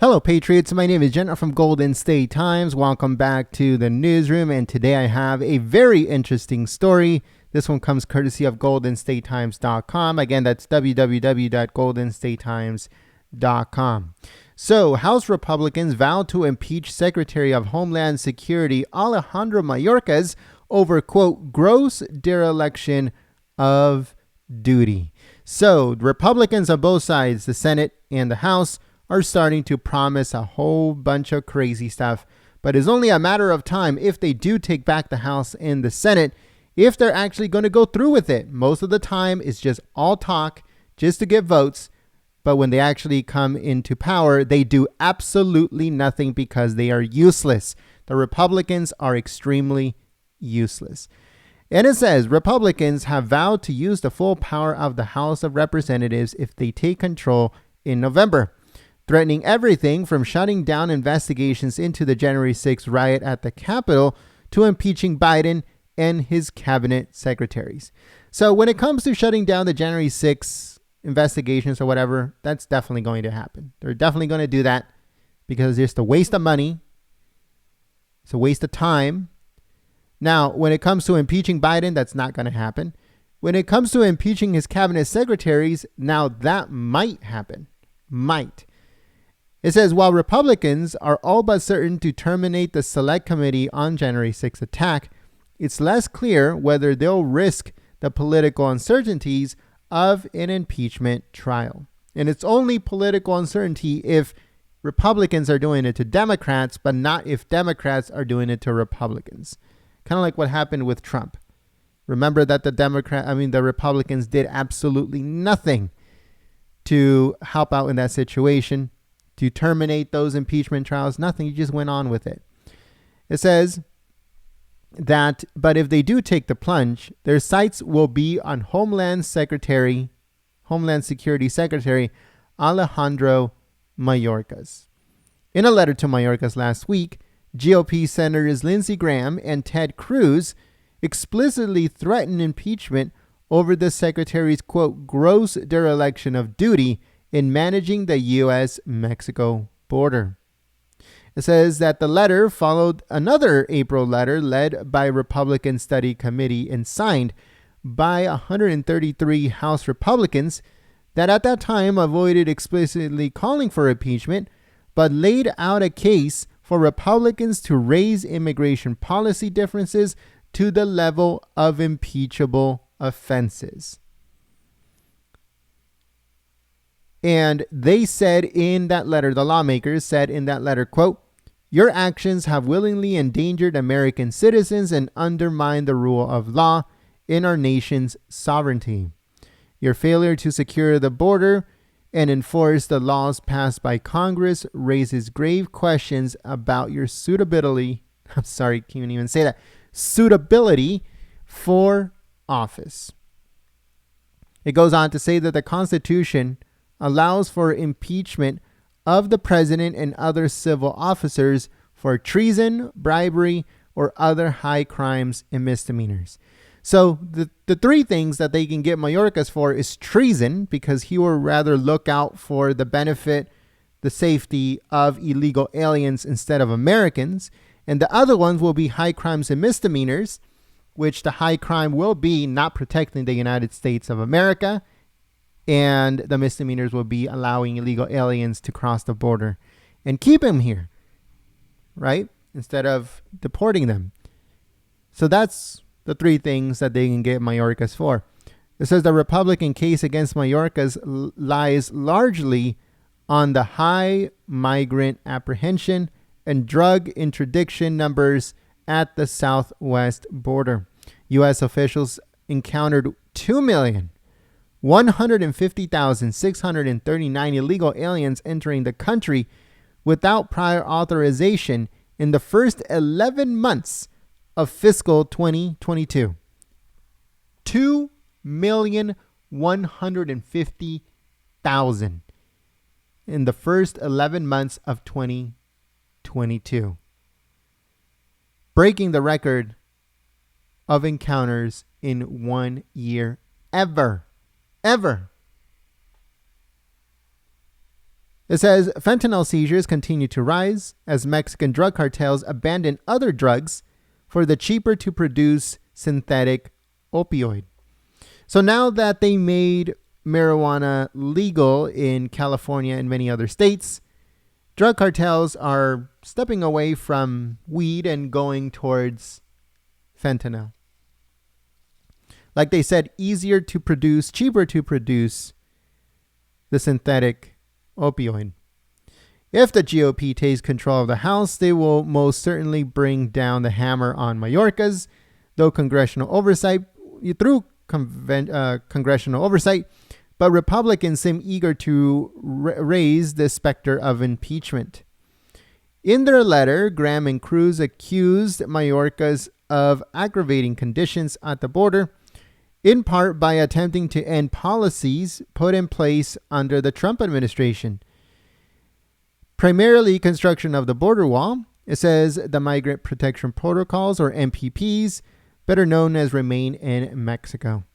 Hello, Patriots. My name is Jenna from Golden State Times. Welcome back to the newsroom. And today I have a very interesting story. This one comes courtesy of goldenstatetimes.com. Again, that's www.goldenstatetimes.com. So, House Republicans vow to impeach Secretary of Homeland Security Alejandro Mayorkas over, quote, gross dereliction of duty. So, Republicans on both sides, the Senate and the House, are starting to promise a whole bunch of crazy stuff. But it's only a matter of time if they do take back the House and the Senate, if they're actually going to go through with it. Most of the time, it's just all talk just to get votes. But when they actually come into power, they do absolutely nothing because they are useless. The Republicans are extremely useless. And it says Republicans have vowed to use the full power of the House of Representatives if they take control in November, threatening everything from shutting down investigations into the January 6th riot at the Capitol to impeaching Biden and his cabinet secretaries. So when it comes to shutting down the January 6th investigations or whatever, that's definitely going to happen. They're definitely going to do that because it's just a waste of money. It's a waste of time. Now, when it comes to impeaching Biden, that's not going to happen. When it comes to impeaching his cabinet secretaries, now that might happen. Might. It says, while Republicans are all but certain to terminate the Select Committee on January 6th attack, it's less clear whether they'll risk the political uncertainties of an impeachment trial. And it's only political uncertainty if Republicans are doing it to Democrats, but not if Democrats are doing it to Republicans. Kind of like what happened with Trump. Remember that the Republicans did absolutely nothing to help out in that situation, to terminate those impeachment trials. Nothing. You just went on with it. It says that, but if they do take the plunge, their sights will be on Homeland Security Secretary Alejandro Mayorkas. In a letter to Mayorkas last week, GOP Senators Lindsey Graham and Ted Cruz explicitly threatened impeachment over the secretary's, quote, gross dereliction of duty in managing the U.S.-Mexico border. It says that the letter followed another April letter led by Republican Study Committee and signed by 133 House Republicans that at that time avoided explicitly calling for impeachment, but laid out a case for Republicans to raise immigration policy differences to the level of impeachable offenses. And they said in that letter, the lawmakers said in that letter, quote, your actions have willingly endangered American citizens and undermined the rule of law in our nation's sovereignty. Your failure to secure the border and enforce the laws passed by Congress raises grave questions about your suitability. I'm sorry, can't even say that. Suitability for office. It goes on to say that the Constitution allows for impeachment of the president and other civil officers for treason, bribery, or other high crimes and misdemeanors. So the three things that they can get Mayorkas for is treason, because he will rather look out for the benefit, the safety of illegal aliens instead of Americans. And the other ones will be high crimes and misdemeanors, which the high crime will be not protecting the United States of America, and the misdemeanors will be allowing illegal aliens to cross the border and keep them here, right? Instead of deporting them. So that's the three things that they can get Mayorkas for. It says the Republican case against Mayorkas lies largely on the high migrant apprehension and drug interdiction numbers at the southwest border. U.S. officials encountered 2,150,639 illegal aliens entering the country without prior authorization in the first 11 months of fiscal 2022. 2,150,000 in the first 11 months of 2022. Breaking the record of encounters in 1 year ever. It It says fentanyl seizures continue to rise as Mexican drug cartels abandon other drugs for the cheaper to produce synthetic opioid. So now that they made marijuana legal in California and many other states, drug cartels are stepping away from weed and going towards fentanyl. Like they said, easier to produce, cheaper to produce the synthetic opioid. If the GOP takes control of the House, they will most certainly bring down the hammer on Mayorkas, though congressional oversight, but Republicans seem eager to raise the specter of impeachment. In their letter, Graham and Cruz accused Mayorkas of aggravating conditions at the border, in part by attempting to end policies put in place under the Trump administration. Primarily construction of the border wall. It says the Migrant Protection Protocols, or MPPs, better known as Remain in Mexico.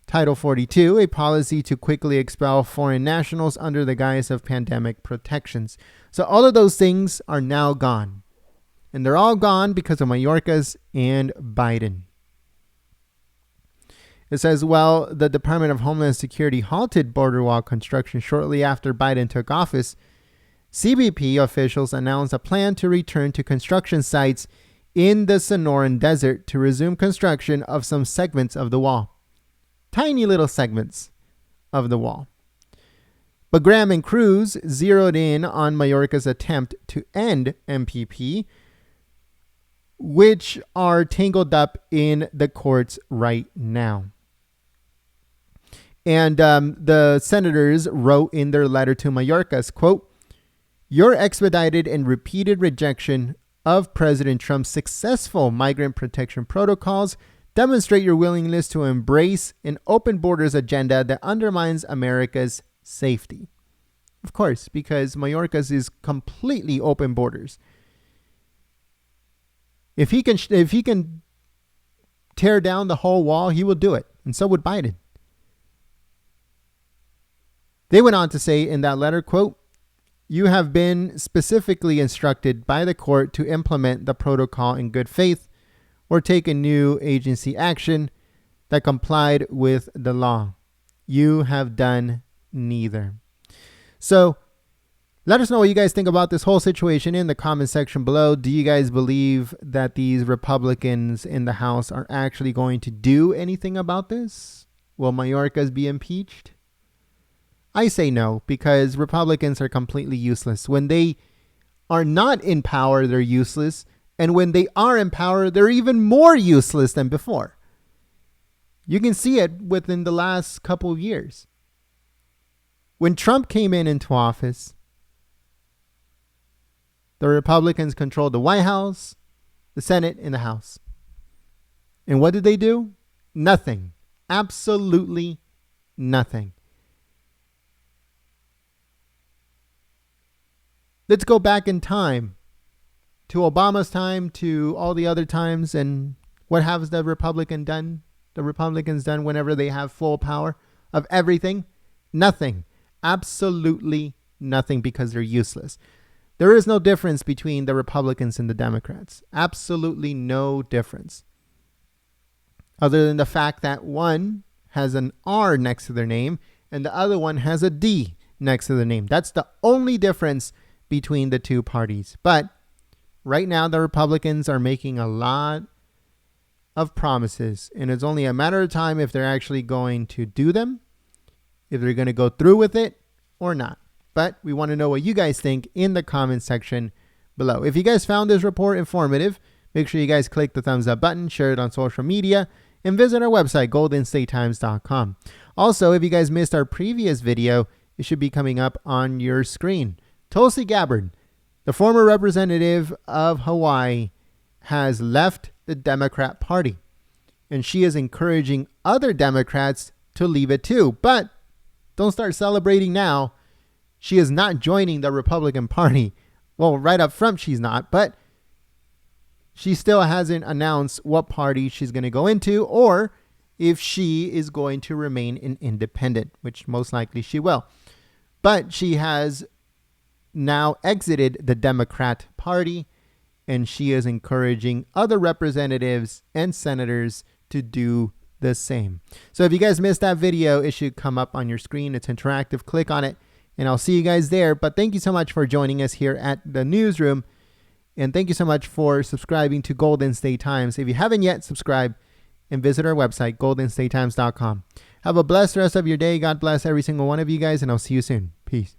Title 42, a policy to quickly expel foreign nationals under the guise of pandemic protections. So all of those things are now gone. And they're all gone because of Mayorkas and Biden. It says, well, the Department of Homeland Security halted border wall construction shortly after Biden took office. CBP officials announced a plan to return to construction sites in the Sonoran Desert to resume construction of some segments of the wall. Tiny little segments of the wall. But Graham and Cruz zeroed in on Mayorkas' attempt to end MPP, which are tangled up in the courts right now. And the senators wrote in their letter to Mayorkas, quote, "Your expedited and repeated rejection of President Trump's successful migrant protection protocols demonstrate your willingness to embrace an open borders agenda that undermines America's safety." Of course, because Mayorkas is completely open borders. If he can tear down the whole wall, he will do it. And so would Biden. They went on to say in that letter, quote, "You have been specifically instructed by the court to implement the protocol in good faith or take a new agency action that complied with the law. You have done neither." So let us know what you guys think about this whole situation in the comment section below. Do you guys believe that these Republicans in the House are actually going to do anything about this? Will Mayorkas be impeached? I say no, because Republicans are completely useless. When they are not in power, they're useless. And when they are in power, they're even more useless than before. You can see it within the last couple of years. When Trump came into office, the Republicans controlled the White House, the Senate, and the House. And what did they do? Nothing. Absolutely nothing. Let's go back in time to Obama's time, to all the other times, and what has the Republicans done whenever they have full power of everything? Nothing. Absolutely nothing, because they're useless. There is no difference between the Republicans and the Democrats. Absolutely no difference. Other than the fact that one has an R next to their name and the other one has a D next to their name. That's the only difference between the two parties. But right now, the Republicans are making a lot of promises, and it's only a matter of time if they're actually going to do them, if they're going to go through with it or not. But we want to know what you guys think in the comment section below. If you guys found this report informative, make sure you guys click the thumbs up button, share it on social media, and visit our website, goldenstatetimes.com. Also, if you guys missed our previous video, it should be coming up on your screen. Tulsi Gabbard, the former representative of Hawaii, has left the Democrat Party, and she is encouraging other Democrats to leave it too. But don't start celebrating now. She is not joining the Republican Party. Well, right up front, she's not, but she still hasn't announced what party she's going to go into, or if she is going to remain an independent, which most likely she will. But she has now exited the Democrat Party, and she is encouraging other representatives and senators to do the same. So if you guys missed that video, it should come up on your screen. It's interactive. Click on it, and I'll see you guys there. But thank you so much for joining us here at the newsroom, and thank you so much for subscribing to Golden State Times. If you haven't yet, subscribe and visit our website, goldenstatetimes.com. Have a blessed rest of your day. God bless every single one of you guys, and I'll see you soon. Peace.